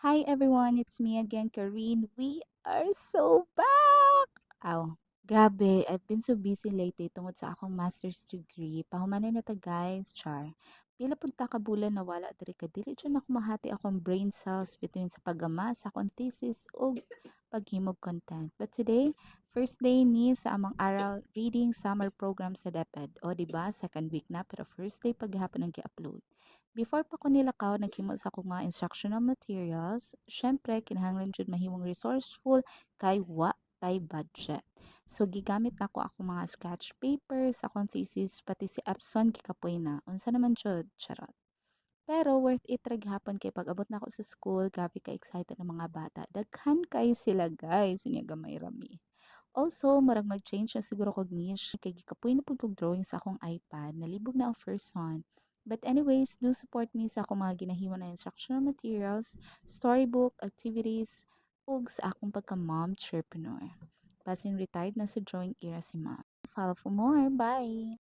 Hi everyone, it's me again, Kareen. We are so back! Aw, grabe, I've been so busy lately tungod sa akong master's degree. Pahumanin na ta guys, char. Pila pud ta ka bulan na wala diri ka dili jud ako mahati akong brain cells between sa paggama sa akong thesis ug paghimog content. But today, first day ni sa among aral reading summer program sa DepEd. O di ba, second week na pero first day paghapon ang gi-upload. Before pa ko nilakaw, naghimo sa akong mga instructional materials. Syempre, kinahanglan jud mahimong resourceful kay wa tay budget. So gigamit nako ako mga sketch papers, akong thesis, pati si Epson gikapoy na. Unsa naman jud, charot. Pero worth it ra gihapon kay pag-abot nako sa school, grabe ka excited ang mga bata. Daghan kayo sila guys, unya gamay rami. Also, marag mag-change na siguro kog niche kay gikapoy na pud kog drawing sa akong iPad, nalibog na ang first one. But anyways, do support me sa akong mga ginahimo na instructional materials, storybook, activities, ug sa akong pagka-mom entrepreneur. Basin retired na sa drawing era si mom. Follow for more. Bye!